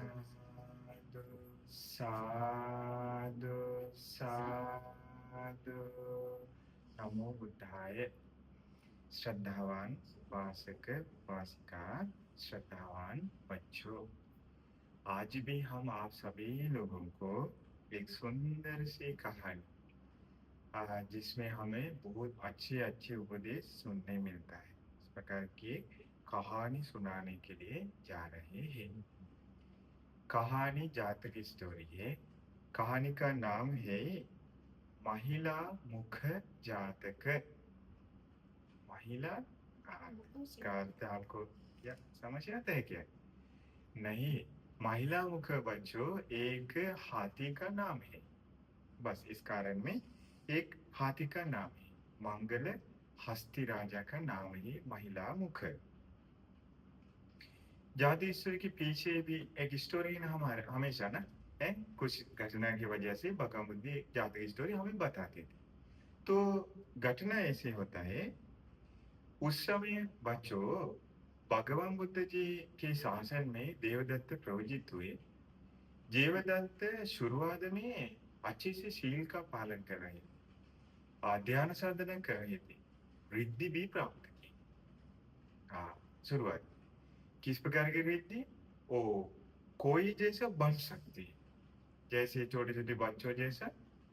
साधु साधु साधु। नमो बुद्धाय। श्रद्धावान उपासक उपासिका, श्रद्धावान बच्चों, आज भी हम आप सभी लोगों को एक सुंदर सी कहानी जिसमें हमें बहुत अच्छे अच्छे उपदेश सुनने मिलता है, इस प्रकार की कहानी सुनाने के लिए जा रहे हैं। कहानी जातक स्टोरी है। कहानी का नाम है महिला मुख जातक। महिला का अर्थ आपको क्या समझ आता है क्या? नहीं, महिला मुख बच्चों एक हाथी का नाम है। बस इस कारण में एक हाथी का नाम है। मंगल हस्ती राजा का नाम है महिला मुख। जादू ईश्वर के पीछे भी एक स्टोरी ना हमारे हमेशा ना है, कुछ घटना की वजह से बका बुद्धि जादू स्टोरी हमें बताते थे। तो घटना ऐसे होता है, उस समय बच्चों भगवान बुद्ध जी के शासन में देवदत्त प्रवजित हुए। देवदत्त शुरुआत में अच्छे से शील का पालन कर रहे थे, ध्यान साधना कर रहे थे, रिद्धि भी प्राप्त की। हाँ, शुरुआत किस प्रकार की रिद्धि? ओ, कोई जैसा बन सकती है, जैसे छोटे छोटे बच्चों जैसा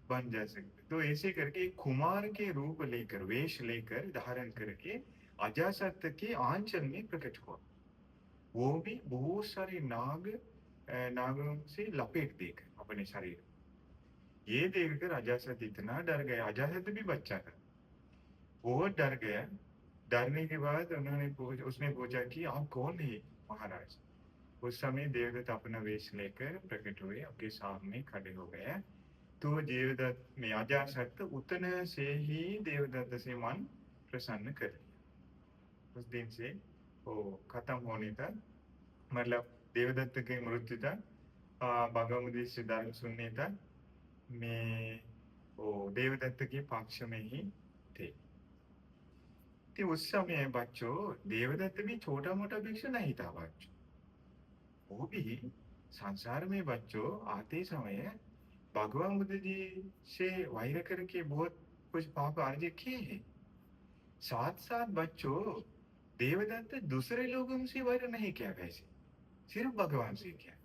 बन जा सकते। तो ऐसे करके एक कुमार के रूप लेकर, वेश लेकर, धारण करके अजासत के आंचल में प्रकट हुआ। वो भी बहुत सारे नागों से लपेट देकर अपने शरीर। ये देखकर अजासत इतना डर गया, अजासत भी बच्चा था, वो डर गया। डरने के बाद उसने पूछा कि आप कौन है महाराज? उस समय देवदत्त अपना वेश लेकर प्रकट हुए, आपके सामने खड़े हो गए। तो देवदत्त ने अजासत उतने से ही देवदत्त से मन प्रसन्न कर लिया। उस दिन से वो खत्म होने तक, मतलब देवदत्त की मृत्यु तक, भगवद से धर्म सुनने तक मैं वो देवदत्त के पक्ष में ही थे। तो उस समय बच्चों देवदत्त भी छोटा मोटा भिक्षु नहीं था बच्चों। वो भी संसार में बच्चों आते समय भगवान बुद्ध जी से वैर करके बहुत कुछ पाप अर्जित किए हैं। साथ साथ बच्चों देवदत्त दूसरे लोगों से वैर नहीं किया, वैसे सिर्फ भगवान से किया।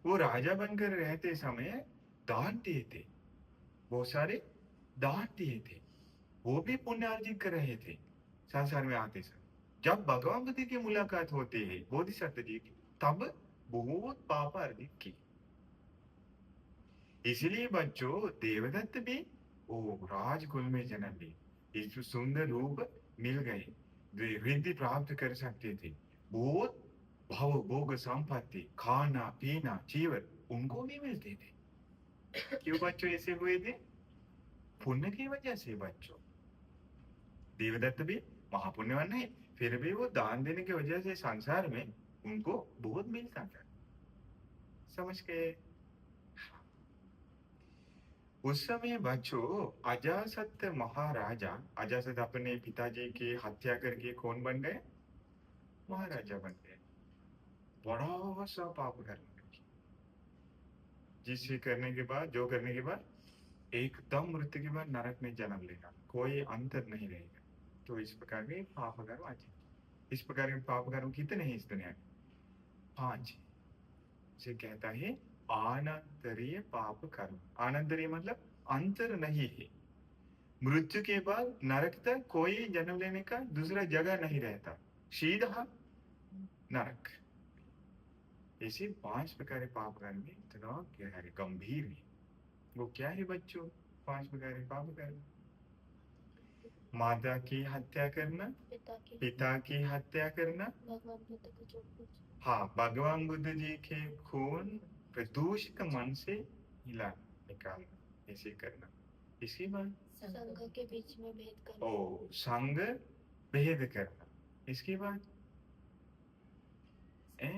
वो राजा बनकर रहते समय दान दिए थे, बहुत सारे दान दिए थे। वो भी पुण्य अर्जित कर रहे थे संसार में आते समय। जब भगवान बुद्ध की मुलाकात होती है बोधिसत्व जी की, तब बहुत पाप अर्जित की। इसलिए बच्चों देवदत्त भी वो राजकुल में जन्म लिए, इस सुंदर रूप मिल गए, रिद्धि प्राप्त कर सकते थे। बहुत भव भोग संपत्ति, खाना पीना जीवन उनको भी मिलते थे। क्यों बच्चों ऐसे हुए थे? पुण्य की वजह से बच्चों। देवदत्त भी महापुण्यवान नहीं, फिर भी वो दान देने की वजह से संसार में उनको बहुत मिलता था। समझ गए? उस समय बच्चों अजासत महाराजा, अजासत अपने पिताजी की हत्या करके कौन बन गए? महाराजा बन गए। बड़ा सा पाप कर्म किया, जिसे करने के बाद, जो करने के बाद एकदम मृत्यु के बाद नरक में जन्म लेगा, कोई अंतर नहीं रहेगा। तो इस प्रकार के पाप कर्म आज, इस प्रकार के पाप कर्म कितने हैं इस दुनिया में? 5। इसे कहता है आनंतरीय पाप कर्म। आनंतरीय मतलब अंतर नहीं है। मृत्यु के बाद नरक तक कोई जन्म लेने का दूसरा जगह नहीं रहता, सीधा नरक। ऐसे 5 प्रकार के पाप कर्म में इतना गहरे गंभीर है। वो क्या है बच्चों? 5 प्रकार के पाप कर्म। माता की हत्या करना, पिता की हत्या करना, भगवान बुद्ध का जो कुछ हाँ, भगवान बुद्ध जी के खून प्रदूषित मन से हिला निकालना, ऐसे करना। इसी बात संघ के बीच में भेद करना। ओ, संग भेद करना। इसके बाद ए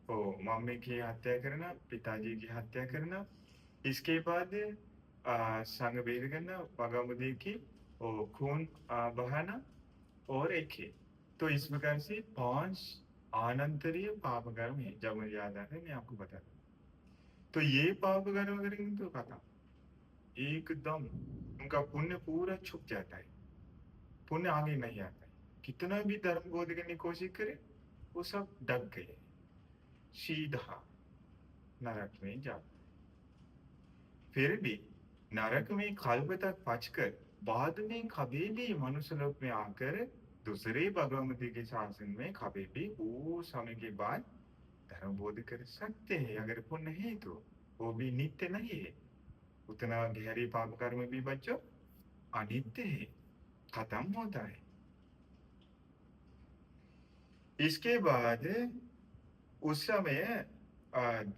ओ, मम्मी की हत्या करना, पिताजी की हत्या करना। इसके बाद संग भेद करना, भगवान बुद्ध की ओ खून बहाना, और एक है। तो इस प्रकार से 5 अनंतरीय पाप कर्म है। जब मुझे याद आता है मैं आपको बताता हूँ। तो ये पाप कर्म करेंगे तो खत्म, एकदम उनका पुण्य पूरा छुप जाता है, पुण्य आगे नहीं आता है। कितना भी धर्म बोध करने की कोशिश करे वो सब डग गए, सीधा नरक में जाते। फिर भी नरक में कल्प तक पचकर बाद में कभी भी मनुष्य लोक में आकर दूसरे भगवती के शासन में कभी भी वो समय के बाद धर्म बोध कर सकते हैं, अगर पुण्य है तो। वो भी नित्य नहीं है, उतना गहरी पाप कर्म भी बच्चों अनित्य है, खत्म होता है। इसके बाद उस समय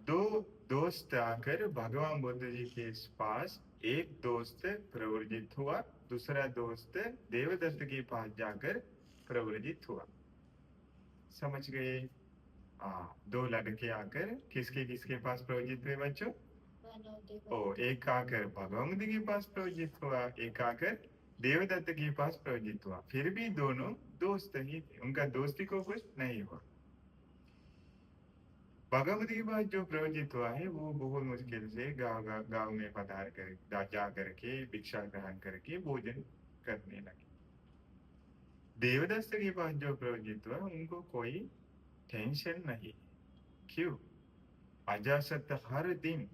दो दोस्त आकर भगवान बुद्ध जी के पास, एक दोस्त प्रवृत्त हुआ, दूसरा दोस्त देवदत्त के पास जाकर प्रवृत्त हुआ। समझ गए? दो लड़के आकर किसके किसके पास प्रवृत्त हुए बच्चों? एक आकर भगवान बुद्ध के पास प्रवृत्त हुआ, एक आकर देवदत्त के पास प्रवृत्त हुआ। फिर भी दोनों दोस्त ही थे, उनका दोस्ती को कुछ नहीं हुआ। भगवत के बाद जो प्रवचित हुआ है वो बहुत मुश्किल से गांव में पधार कर जा करके भिक्षा ग्रहण करके भोजन करने लगे। देवदत्त के पास जो प्रवचित हुआ उनको कोई टेंशन नहीं। क्यों? अजासत हर दिन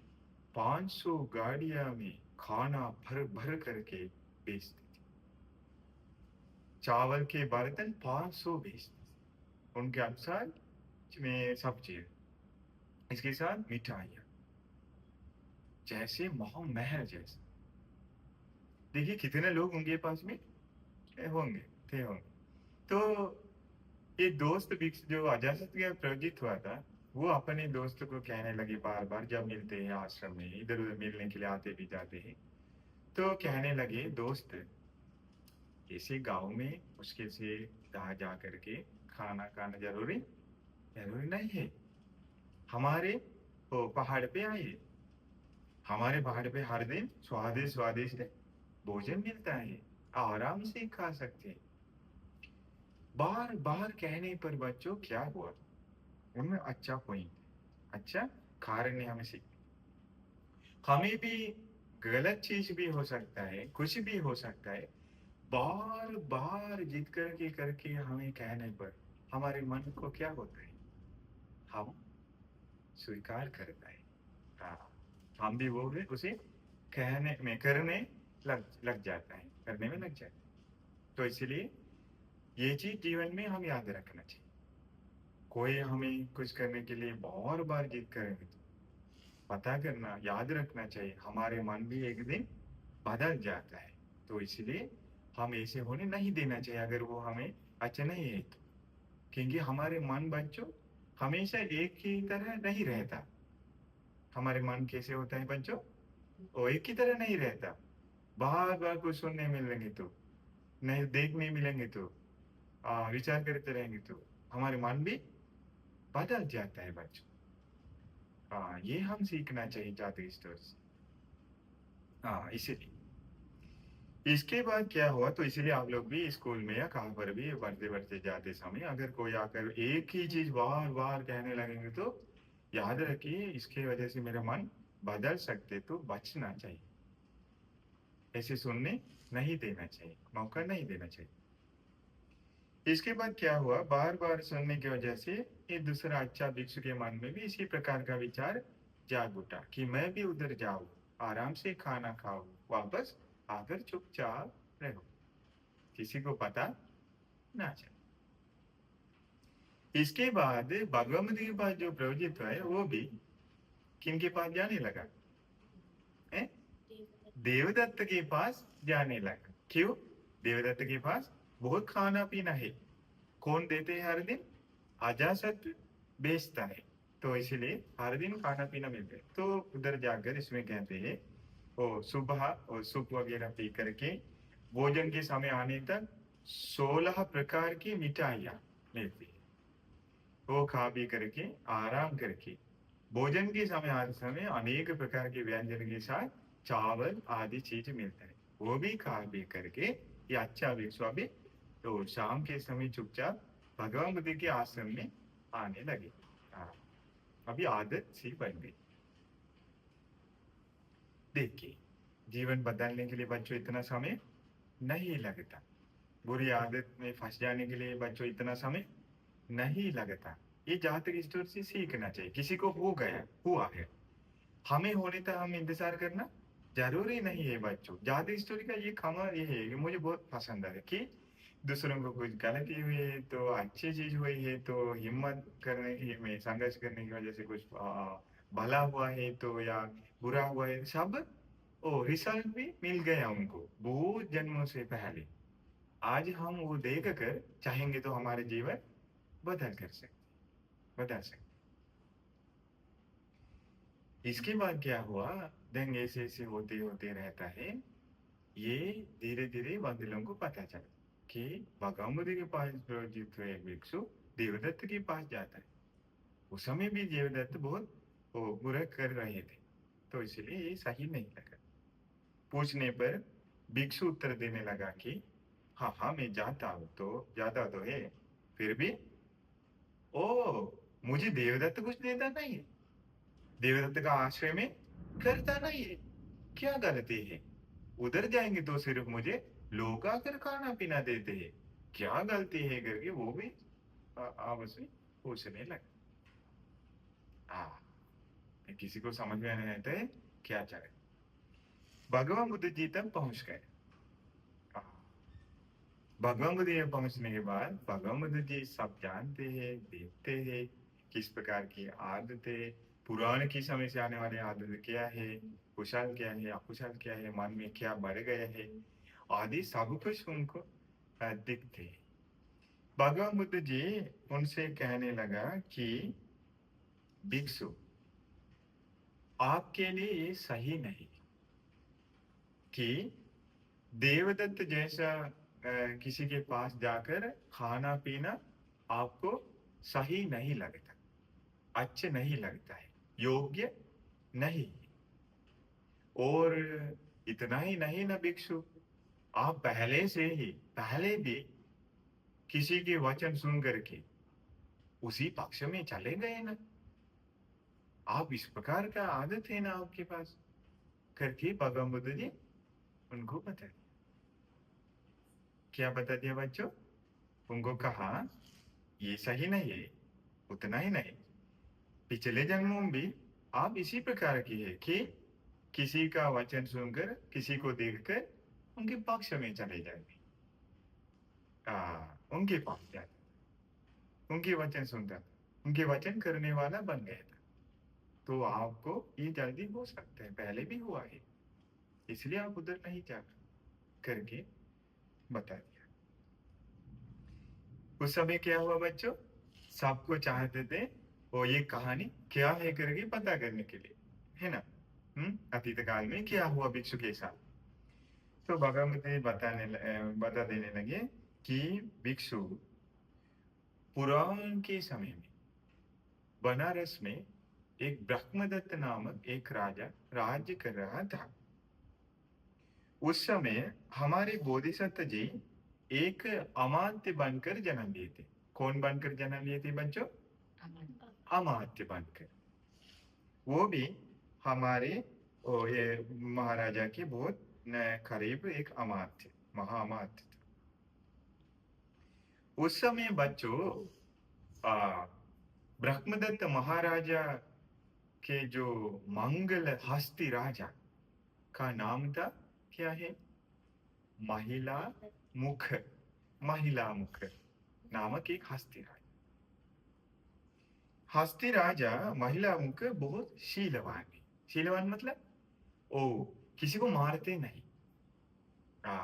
500 गाड़ियां में खाना भर भर करके बेचते थे। चावल के बर्तन 500 बेचते, उनके अनुसार में सब्जी, इसके साथ मिठाइयाँ, जैसे महल जैसे। देखिए कितने लोग उनके पास में होंगे, थे होंगे। तो ये दोस्त जो अजासत का प्रयोजित हुआ था, वो अपने दोस्त को कहने लगे बार बार, जब मिलते हैं आश्रम में, इधर उधर मिलने के लिए आते भी जाते हैं, तो कहने लगे दोस्त ऐसे गांव में मुश्किल से जा करके खाना खाना जरूरी नहीं है। हमारे पहाड़ पे आइए, हमारे पहाड़ पे हर दिन स्वादिष्ट स्वादिष्ट भोजन मिलता है, आराम से खा सकते हैं। बार बार कहने पर बच्चों क्या हुआ, उनमें अच्छा पॉइंट, अच्छा कारण ने हमें सीख। हमें भी गलत चीज भी हो सकता है, कुछ भी हो सकता है, बार बार जिद करके करके हमें कहने पर हमारे मन को क्या होता है, हम स्वीकार करता है। हाँ, हम भी वो भी उसे कहने में करने लग जाता है, करने में लग जाता है। तो इसलिए ये चीज जीवन में हम याद रखना चाहिए। कोई हमें कुछ करने के लिए बहुत बार जिद करेंगे तो पता करना, याद रखना चाहिए, हमारे मन भी एक दिन बदल जाता है। तो इसलिए हम ऐसे होने नहीं देना चाहिए अगर वो हमें अच्छा नहीं है तो। क्योंकि हमारे मन बच्चों हमेशा एक ही तरह नहीं रहता। हमारे मन कैसे होता है बच्चों? वो एक ही तरह नहीं रहता। बार बार कुछ सुनने मिलेंगे तो, नहीं देखने मिलेंगे तो, विचार करते रहेंगे तो हमारे मन भी बदल जाता है बच्चों। ये हम सीखना चाहिए जादू स्टोर से। इसीलिए इसके बाद क्या हुआ, तो इसीलिए आप लोग भी स्कूल में या कहाँ पर भी बढ़ते बढ़ते जाते समय अगर कोई आकर एक ही चीज बार बार कहने लगेंगे तो याद रखिए इसके वजह से मेरा मन बदल सकते, तो बचना चाहिए, ऐसे सुनने नहीं देना चाहिए, मौका नहीं देना चाहिए। इसके बाद क्या हुआ, बार बार सुनने की वजह से एक दूसरा अच्छा भिक्षु के मन में भी इसी प्रकार का विचार जाग उठा कि मैं भी उधर जाऊं, आराम से खाना खाऊं, वापस आकर चुपचाप रहो, किसी को पता ना चले। इसके बाद भगवती के पास जो प्रयोजित है वो भी किनके पास जाने लगा है? देवदत्त के पास जाने लगा। क्यों? देवदत्त के पास बहुत खाना पीना है, कौन देते हैं हर दिन? अजासत बेचता है, तो इसलिए हर दिन खाना पीना मिलता है। तो उधर जाकर इसमें कहते हैं वो सुबह और सूप वगैरह पी करके भोजन के समय आने तक 16 प्रकार की मिठाइयाँ मिलती है। वो खा पी करके आराम करके भोजन के समय आते समय अनेक प्रकार के व्यंजन के साथ चावल आदि चीज मिलता है, वो भी खा पी करके ये अच्छा विश्वा भी। तो शाम के समय चुपचाप भगवान बुद्ध के आश्रम में आने लगी। हाँ, अभी आदत सी बन गई। देखिए, जीवन बदलने के लिए बच्चों इतना समय नहीं लगता। बुरी आदत में फंस जाने के लिए बच्चों इतना समय नहीं लगता। ये जातक स्टोर से सीखना चाहिए। किसी को हो गया, हुआ है, हमें होने तक हम इंतजार करना जरूरी नहीं है बच्चों। जादू स्टोरी का ये कमाल ये है कि मुझे बहुत पसंद है कि दूसरों को कुछ गलती हुई है तो अच्छी चीज हुई है तो हिम्मत करने की में संघर्ष करने की वजह से कुछ भला हुआ है तो या बुरा हुआ है, सब ओ रिजल्ट भी मिल गया उनको बहुत जन्मों से पहले। आज हम वो देख कर चाहेंगे तो हमारे जीवन बदल सकते। इसके बाद क्या हुआ, देन ऐसे ऐसे होते होते रहता है। ये धीरे धीरे वकीलों को पता चला कि बगामुदी के पास प्रोजित हुए एक भिक्षु देवदत्त के पास जाता है। उस समय भी देवदत्त बहुत वो बुरा कर रहे थे, तो इसलिए ये सही नहीं लगा। पूछने पर भिक्षु उत्तर देने लगा कि हाँ हाँ मैं जाता तो है, फिर भी ओ मुझे देवदत्त कुछ देता नहीं है, देवदत्त का आश्रय में करता नहीं है, क्या गलती है? उधर जाएंगे तो सिर्फ मुझे लोग आकर खाना पीना देते हैं, क्या गलती है करके वो भी आपस में पूछने लगे। हाँ, किसी को समझ में नहीं आता है क्या चले। भगवान बुद्ध जी तक पहुंच गए। हाँ, भगवान बुद्ध जी पहुंचने के बाद भगवान बुद्ध जी सब जानते हैं, देखते हैं किस प्रकार की आदतें, पुराने की समय से आने वाली आदत क्या है, कुशल क्या है, अकुशल क्या है, मन में क्या बढ़ गया है, आदि सब कुछ उनको दिखते हैं। भगवान बुद्ध जी उनसे कहने लगा कि भिक्षु, आपके लिए ये सही नहीं कि देवदत्त जैसा किसी के पास जाकर खाना पीना आपको सही नहीं लगता, अच्छे नहीं लगता है, योग्य नहीं। और इतना ही नहीं ना भिक्षु, आप पहले भी किसी के वचन सुन करके उसी पक्ष में चले गए ना, आप इस प्रकार का आदत है ना आपके पास करके भगवान बुद्ध जी उनको बता दिया। क्या बता दिया बच्चों? उनको कहा ये सही नहीं है, उतना ही नहीं, पिछले जन्मों में भी आप इसी प्रकार की है कि किसी का वचन सुनकर किसी को देखकर उनके पक्ष में चले जाएंगे, उनके पास जाते, उनके वचन सुनता था, उनके वचन करने वाला बन गया था। तो आपको ये जल्दी हो सकता है, पहले भी हुआ है, इसलिए आप उधर नहीं जा करके बता दिया। उस समय क्या हुआ बच्चों, सबको चाहते थे वो ये कहानी क्या है करके पता करने के लिए, है ना। अतीत काल में क्या हुआ भिक्षु के साथ। तो भगवत बता देने लगे कि भिक्षु पुराण के समय में बनारस में एक ब्रह्मदत्त नामक एक राजा राज्य कर रहा था। उस समय हमारे बोधिसत्व जी एक अमात्य बनकर जन्म लिए थे। कौन बनकर जन्म लिए थे बच्चों? अमात्य बनकर। वो भी हमारे ये महाराजा के बहुत करीब एक अमात्य, महाअमात्य था। उस समय बच्चों ब्रह्मदत्त महाराजा के जो मंगल हस्ती राजा का नाम था क्या है? महिला मुख, महिला मुख नामक एक हस्ती राजा। हस्ती राजा महिला मुख बहुत शीलवान है। शीलवान मतलब ओ किसी को मारते नहीं, आ,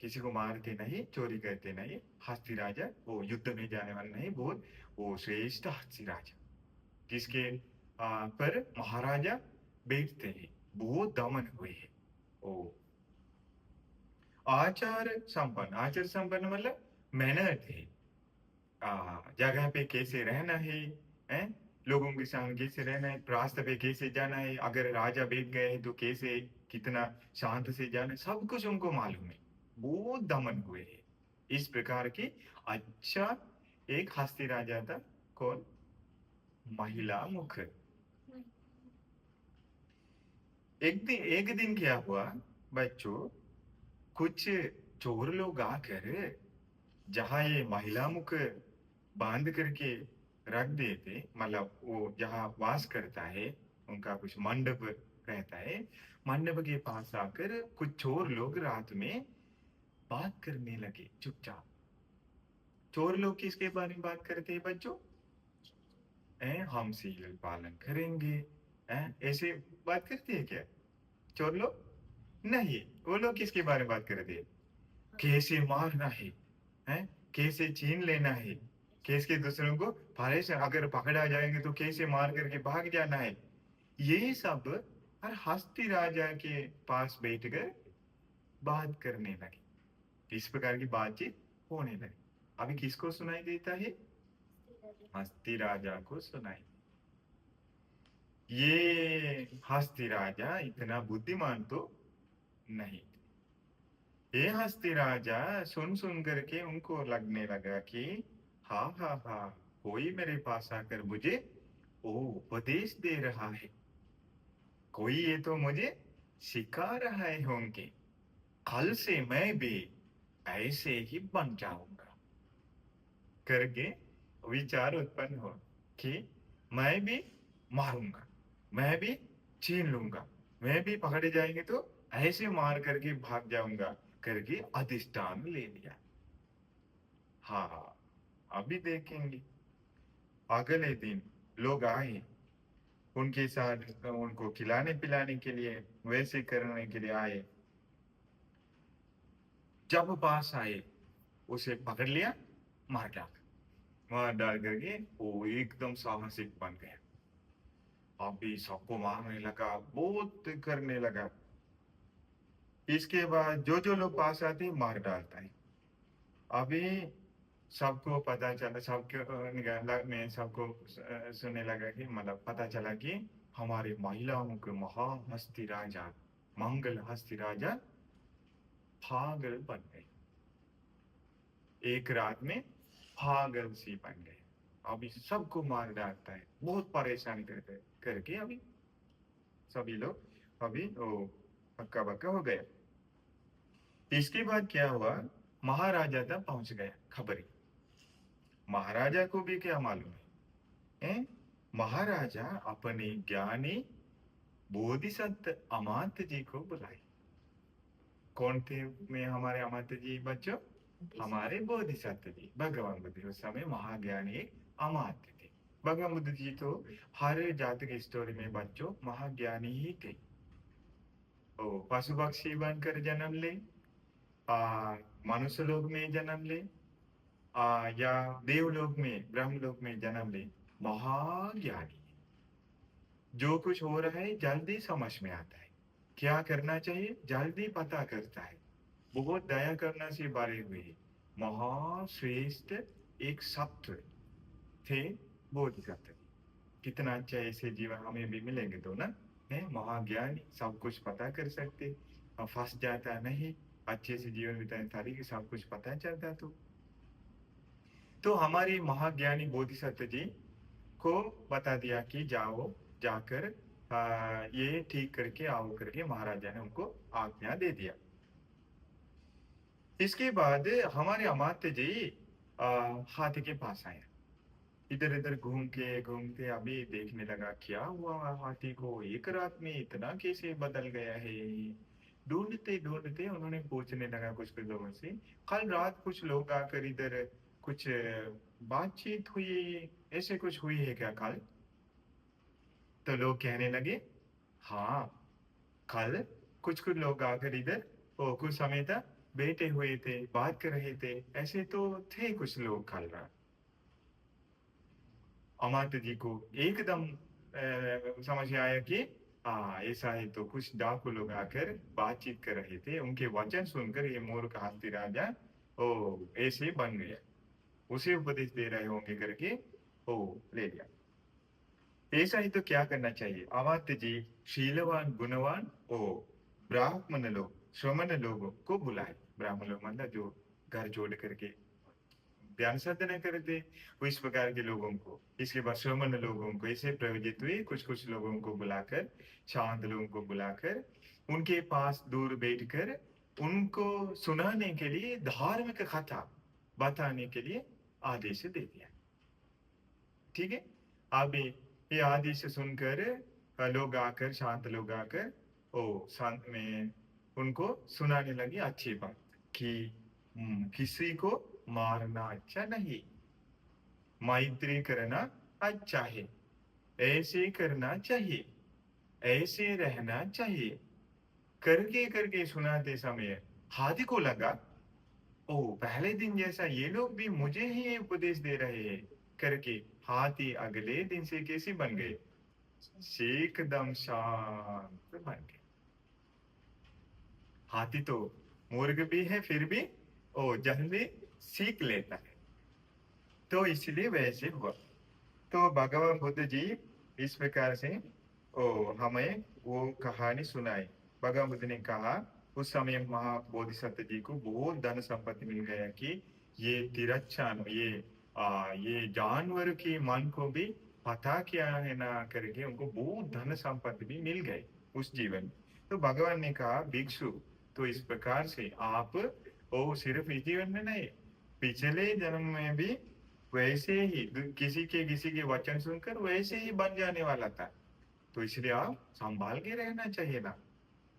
किसी को मारते नहीं, चोरी करते नहीं। हस्ती राजा वो युद्ध में जाने वाला नहीं, बहुत वो श्रेष्ठ हस्ती राजा जिसके पर महाराजा बैठते हैं, बहुत दमन हुए हैं। ओ आचार संपन्न मतलब मेहनत है, जगह पे कैसे रहना है? लोगों के साथ कैसे रहना है, रास्ते पे कैसे जाना है, अगर राजा बैठ गए हैं तो कैसे कितना शांत से जाना है, सब कुछ उनको मालूम है, बहुत दमन हुए हैं। इस प्रकार की अच्छा एक हस्ती राजा था। कौन? महिला मुख। नहीं। एक दिन क्या हुआ बच्चों, कुछ चोर लोग आकर जहाँ ये महिला मुख बांध करके रख देते, मतलब वो जहाँ वास करता है, उनका कुछ मंडप रहता है, मंडप के पास आकर कुछ चोर लोग रात में बात करने लगे चुपचाप। चोर लोग किसके बारे में बात करते हैं बच्चों? हम सील पालन करेंगे, ऐसे बात करते हैं क्या चोर लोग? नहीं, वो लोग किसके बारे में बात कर रहे थे? कैसे मारना है, कैसे छीन लेना है, कैसे दूसरों को परेशान, अगर पकड़ा जाएंगे तो कैसे मार करके भाग जाना है, ये सब हर हस्ती राजा के पास बैठकर बात करने लगे। इस प्रकार की बातचीत होने लगी। अभी किसको सुनाई देता है? हस्ती राजा को सुनाई। ये हस्ती राजा इतना बुद्धिमान तो नहीं। ये हस्ती राजा सुन सुन करके उनको लगने लगा कि हाँ हाँ हाँ, कोई मेरे पास आकर मुझे ओ उपदेश दे रहा है, कोई ये तो मुझे सिखा रहा है होंगे, कल से मैं भी ऐसे ही बन जाऊंगा करके विचार उत्पन्न हो कि मैं भी मारूंगा, मैं भी छीन लूंगा, मैं भी पकड़े जाएंगे तो ऐसे मार करके भाग जाऊंगा करके अधिष्ठान ले लिया। हाँ, अभी देखेंगे। अगले दिन लोग आए, उनके साथ उनको खिलाने पिलाने के लिए, वैसे करने के लिए आए। जब पास आए, उसे पकड़ लिया, मार डाला, मार डाल करके वो एकदम साहसिक बन गया। अभी सबको मारने लगा, बहुत करने लगा। इसके बाद जो जो लोग पास आते हैं मार डालता है। अभी सबको पता चला, सबके निगाह में सबको सुनने लगा कि, मतलब पता चला कि हमारे महिलाओं के महाहस्ती राजा, मंगल हस्ती राजा पागल बन गए, एक रात में पागल सी बन गए। अभी सबको मार डालता है, बहुत परेशान करते करके अभी सभी लोग अभी वो हक्का बक्का हो गए। इसके बाद क्या हुआ, महाराजा तक पहुंच गया खबरी। महाराजा को भी क्या मालूम है? महाराजा अपने ज्ञानी बोधिसत्व अमात्य जी को बुलाए। कौन थे में हमारे अमात्य जी बच्चों? हमारे बोधिसत्व जी, भगवान बुद्ध। उस समय महाज्ञानी एक अमात्य थे। भगवान बुद्ध जी तो हर जात की स्टोरी में बच्चों महाज्ञानी ही थे। ओ पशु पक्षी बनकर जन्म ले, मनुष्य लोक में जन्म ले, या देवलोक में ब्रह्मलोक में जन्म ले, महाज्ञानी। जो कुछ हो रहा है जल्दी समझ में आता है, क्या करना चाहिए जल्दी पता करता है, बहुत दया करना से भरे हुए महाश्रेष्ठ एक सत्व थे बोधिसत्व। कितना अच्छा ऐसे जीवन हमें भी मिलेंगे तो ना, है महाज्ञानी, सब कुछ पता कर सकते, फंस जाता नहीं, अच्छे से जीवन बिताने तारीख सब कुछ पता चलता। तो हमारे महाज्ञानी बोधिसत्व जी को बता दिया कि जाओ, जाकर ये ठीक करके आओ करके महाराजा ने उनको आज्ञा दे दिया। इसके बाद हमारे अमात्य जी हाथी के पास आए। इधर इधर घूमते अभी देखने लगा क्या हुआ हाथी को, एक रात में इतना कैसे बदल गया है। ढूंढते ढूंढते उन्होंने पूछने लगा कुछ कुछ लोगों से, कल रात कुछ लोग आकर इधर कुछ बातचीत हुई, ऐसे कुछ हुई है क्या कल? तो लोग कहने लगे हाँ, कल कुछ कुछ लोग आकर इधर वो कुछ समय तक बैठे हुए थे, बात कर रहे थे, ऐसे तो थे कुछ लोग कल रात। अमात्य जी को एकदम समझ में आया कि हाँ ऐसा है, तो कुछ डाकू लोग आकर बातचीत कर रहे थे, उनके वचन सुनकर ये मूर्ख हस्ती राजा ओ ऐसे बन गया, उसे उपदेश दे रहे होंगे करके ओ ले लिया। ऐसा ही तो क्या करना चाहिए? अमात्य जी शीलवान गुणवान ओ ब्राह्मण लोग श्रमण लोगों को बुलाए। ब्राह्मण लोग मतलब जो घर जोड़ करके ध्यान साधना करते उस प्रकार के लोगों को, इसके बाद श्रमण लोगों को ऐसे प्रयोजित हुए, कुछ कुछ लोगों को बुलाकर, शांत लोगों को बुलाकर उनके पास दूर बैठकर उनको सुनाने के लिए धार्मिक कथा बताने के लिए आदेश दे दिया। ठीक है। अब ये आदेश सुनकर लोग आकर, शांत लोग आकर ओ शांत में उनको सुनाने लगे अच्छी बात कि किसी को मारना अच्छा नहीं, मैत्री करना अच्छा है, ऐसे करना चाहिए, ऐसे रहना चाहिए। करके करके सुनाते समय हाथी को लगा, ओ पहले दिन जैसा ये लोग भी मुझे ही उपदेश दे रहे हैं करके हाथी अगले दिन से कैसे बन गए? एकदम शांत बन गए। हाथी तो मूर्ख भी है, फिर भी ओ जल्दी सीख लेता है, तो इसलिए वैसे हुआ। तो भगवान बुद्ध जी इस प्रकार से हमें वो कहानी सुनाई। भगवान बुद्ध ने कहा उस समय महाबोधिसत्व जी को बहुत धन संपत्ति मिल गया कि ये तिरच्छन, ये जानवर के मन को भी पता क्या है ना करके उनको बहुत धन संपत्ति भी मिल गए उस जीवन में। तो भगवान ने कहा भिक्षु, तो इस प्रकार से आप वो सिर्फ इस जीवन में नहीं, पिछले जन्म में भी वैसे ही किसी के वचन सुनकर वैसे ही बन जाने वाला था, तो इसलिए आप संभाल के रहना चाहिए ना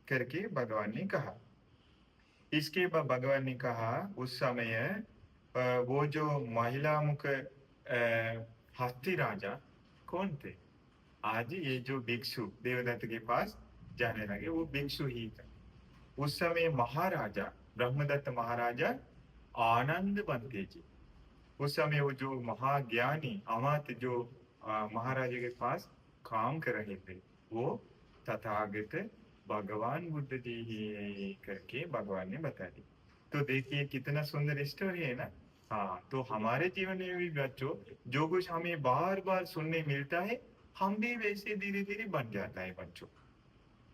करके भगवान ने कहा। इसके बाद भगवान ने कहा उस समय वो जो महिला मुख हस्ती राजा कौन थे? आज ये जो भिक्षु देवदत्त के पास जाने लगे वो भिक्षु ही था। उस समय महाराजा ब्रह्मदत्त महाराजा आनंद बनते जी, उस समय वो जो महाज्ञानी अमात्य जो महाराजा के पास काम कर रहे थे वो तथागत भगवान बुद्ध जी ही करके भगवान ने बता दी। तो देखिए कितना सुंदर स्टोरी है ना। हाँ, तो हमारे जीवन में भी बच्चों जो कुछ हमें बार बार सुनने मिलता है हम भी वैसे धीरे धीरे बन जाता है बच्चों।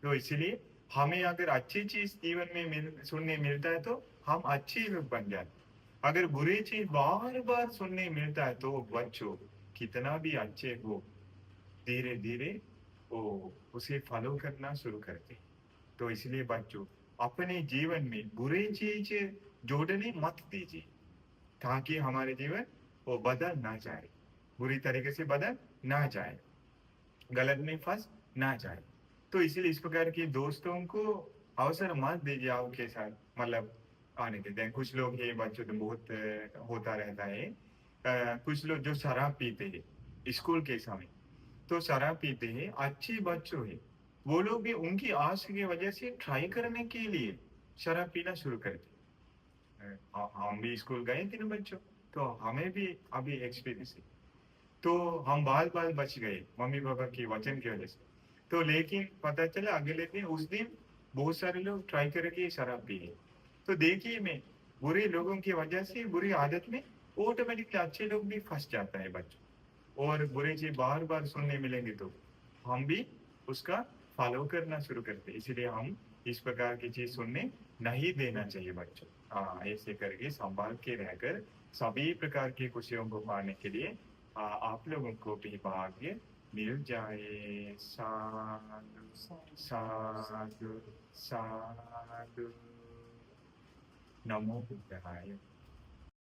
तो इसलिए हमें अगर अच्छी चीज जीवन में सुनने मिलता है तो हम अच्छे लोग बन जाते हैं। अगर बुरी चीज बार बार सुनने मिलता है तो बच्चों कितना भी अच्छे हो, धीरे धीरे वो उसे फॉलो करना शुरू करते हैं। तो इसलिए बच्चों अपने जीवन में बुरी चीज जोड़ने मत दीजिए ताकि हमारे जीवन वो बदल ना जाए, बुरी तरीके से बदल ना जाए, गलत में फंस ना जाए। तो इसलिए इस प्रकार के दोस्तों को अवसर मत दीजिए आपके साथ, मतलब आने के दें। कुछ लोग ये बच्चों तो बहुत होता रहता है, कुछ लोग जो शराब पीते हैं स्कूल के समय, तो शराब पीते हैं अच्छे बच्चों है, वो लोग भी उनकी आस की वजह से ट्राई करने के लिए शराब पीना शुरू करते। हम भी स्कूल गए थे ना बच्चों, तो हमें भी अभी एक्सपीरियंस है। तो हम बाल बाल बच गए मम्मी पापा के वचन की वजह से। तो लेकिन पता चला अगले दिन उस दिन बहुत सारे लोग ट्राई करके शराब पिए। तो देखिए मैं बुरे लोगों की वजह से बुरी आदत में ऑटोमेटिकली अच्छे लोग भी फंस जाता है बच्चों, और बुरे चीज बार बार सुनने मिलेंगे तो हम भी उसका फॉलो करना शुरू करते। इसलिए हम इस प्रकार की चीज सुनने नहीं देना चाहिए बच्चों। हाँ, ऐसे करके संभाल के रहकर सभी प्रकार की खुशियों को पाने के लिए आप लोगों को भी भाग्य मिल जाए। साधु साधु साधु। नमो बुद्धाय।